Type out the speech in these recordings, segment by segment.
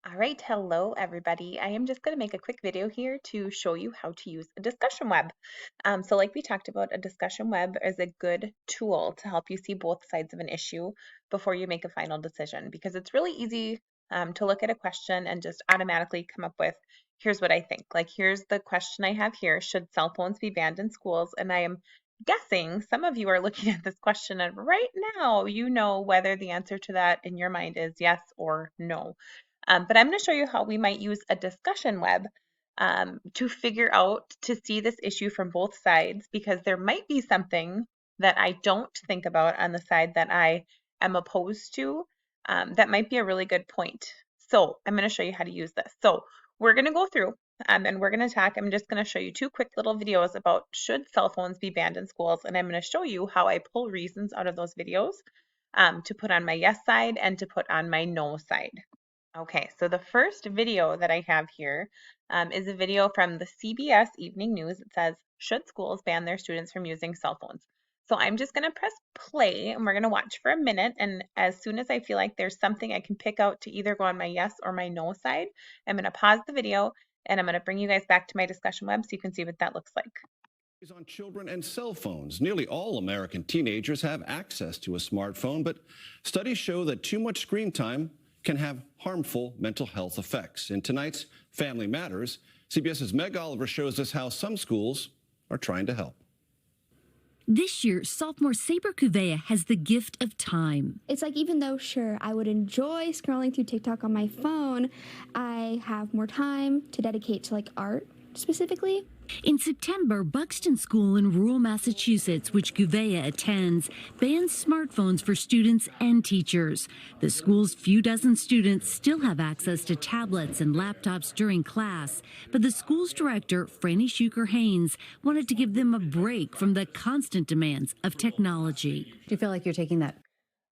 All right, hello everybody. I am just going to make a quick video here to show you how to use a discussion web. So like we talked about, a discussion web is a good tool to help you see both sides of an issue before you make a final decision, because it's really easy to look at a question and just automatically come up with, here's what I think. Like, here's the question I have here: should cell phones be banned in schools? And I am guessing some of you are looking at this question and right now you know whether the answer to that in your mind is yes or no. But I'm going to show you how we might use a discussion web to figure out, to see this issue from both sides, because there might be something that I don't think about on the side that I am opposed to. That might be a really good point. So I'm going to show you how to use this. So we're going to go through and we're going to talk. I'm just going to show you two quick little videos about should cell phones be banned in schools. And I'm going to show you how I pull reasons out of those videos to put on my yes side and to put on my no side. Okay, so the first video that I have here is a video from the CBS Evening News. It says, should schools ban their students from using cell phones? So I'm just going to press play and we're going to watch for a minute. And as soon as I feel like there's something I can pick out to either go on my yes or my no side, I'm going to pause the video and I'm going to bring you guys back to my discussion web so you can see what that looks like. On children and cell phones. Nearly all American teenagers have access to a smartphone, but studies show that too much screen time can have harmful mental health effects. In tonight's Family Matters, CBS's Meg Oliver shows us how some schools are trying to help. This year, sophomore Saber Kuvea has the gift of time. It's like, even though, sure, I would enjoy scrolling through TikTok on my phone, I have more time to dedicate to art specifically. In September, Buxton School in rural Massachusetts, which Kuvea attends, bans smartphones for students and teachers. The school's few dozen students still have access to tablets and laptops during class, but the school's director, Franny Shuker-Haynes, wanted to give them a break from the constant demands of technology. Do you feel like you're taking that?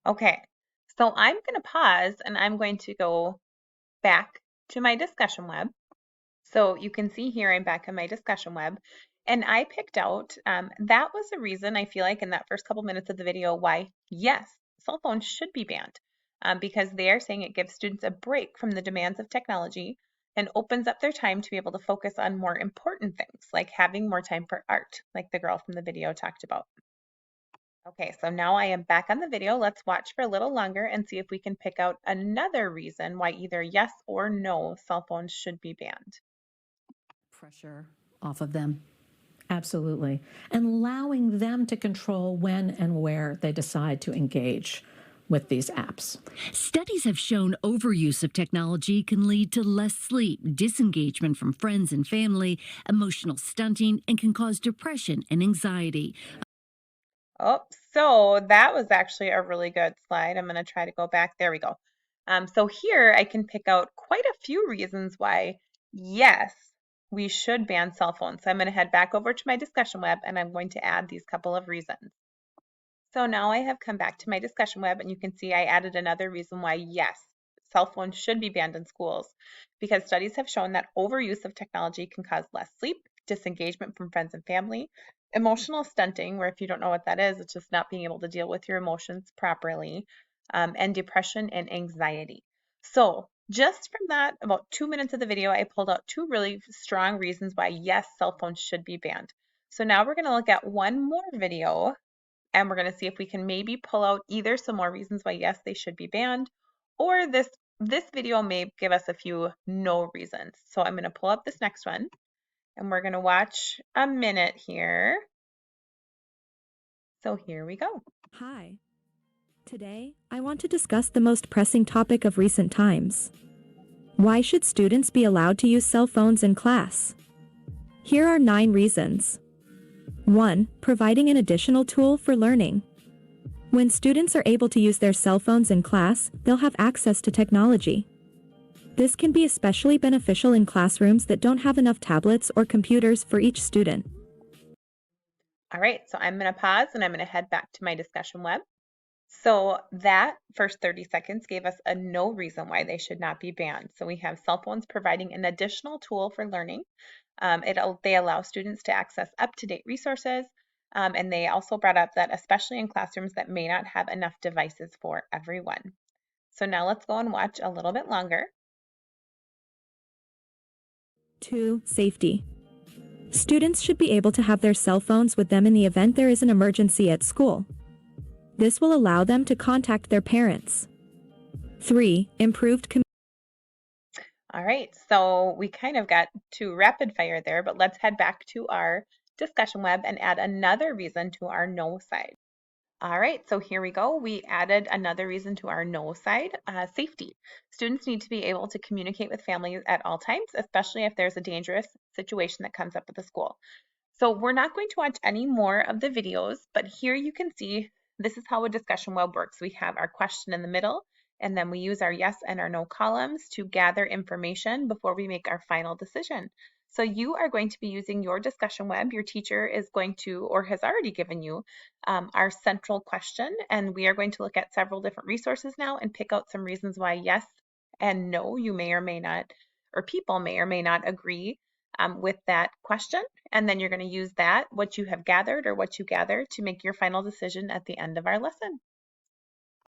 Okay, so I'm going to pause and I'm going to go back to my discussion web. So you can see here I'm back on my discussion web, and I picked out, that was the reason I feel like in that first couple minutes of the video why, yes, cell phones should be banned, because they are saying it gives students a break from the demands of technology and opens up their time to be able to focus on more important things, like having more time for art, like the girl from the video talked about. Okay, so now I am back on the video. Let's watch for a little longer and see if we can pick out another reason why either yes or no, cell phones should be banned. Pressure off of them. Absolutely. And allowing them to control when and where they decide to engage with these apps. Studies have shown overuse of technology can lead to less sleep, disengagement from friends and family, emotional stunting, and can cause depression and anxiety. Oh, so that was actually a really good slide. I'm going to try to go back. There we go. So here I can pick out quite a few reasons why, yes, we should ban cell phones. So I'm going to head back over to my discussion web and I'm going to add these couple of reasons. So now I have come back to my discussion web and you can see I added another reason why, yes, cell phones should be banned in schools, because studies have shown that overuse of technology can cause less sleep, disengagement from friends and family, emotional stunting, where if you don't know what that is, it's just not being able to deal with your emotions properly, and depression and anxiety. So just from that, about 2 minutes of the video, I pulled out two really strong reasons why, yes, cell phones should be banned. So now we're going to look at one more video and we're going to see if we can maybe pull out either some more reasons why, yes, they should be banned, or this video may give us a few no reasons. So I'm going to pull up this next one and we're going to watch a minute here. So here we go. Hi. Today, I want to discuss the most pressing topic of recent times. Why should students be allowed to use cell phones in class? Here are 9 reasons. 1. Providing an additional tool for learning. When students are able to use their cell phones in class, they'll have access to technology. This can be especially beneficial in classrooms that don't have enough tablets or computers for each student. All right, so I'm going to pause and I'm going to head back to my discussion web. So that first 30 seconds gave us a no reason why they should not be banned. So we have cell phones providing an additional tool for learning. They allow students to access up-to-date resources, and they also brought up that especially in classrooms that may not have enough devices for everyone. So now let's go and watch a little bit longer. 2. Safety. Students should be able to have their cell phones with them in the event there is an emergency at school. This will allow them to contact their parents. 3. Improved communication. All right, so we kind of got to rapid fire there, but let's head back to our discussion web and add another reason to our no side. All right, so here we go. We added another reason to our no side, safety. Students need to be able to communicate with families at all times, especially if there's a dangerous situation that comes up at the school. So we're not going to watch any more of the videos, but here you can see this is how a discussion web works. We have our question in the middle, and then we use our yes and our no columns to gather information before we make our final decision. So you are going to be using your discussion web. Your teacher is going to, or has already given you, our central question, and we are going to look at several different resources now and pick out some reasons why yes and no, you may or may not, or people may or may not agree with that question. And then you're going to use that, what you have gathered or what you gather, to make your final decision at the end of our lesson.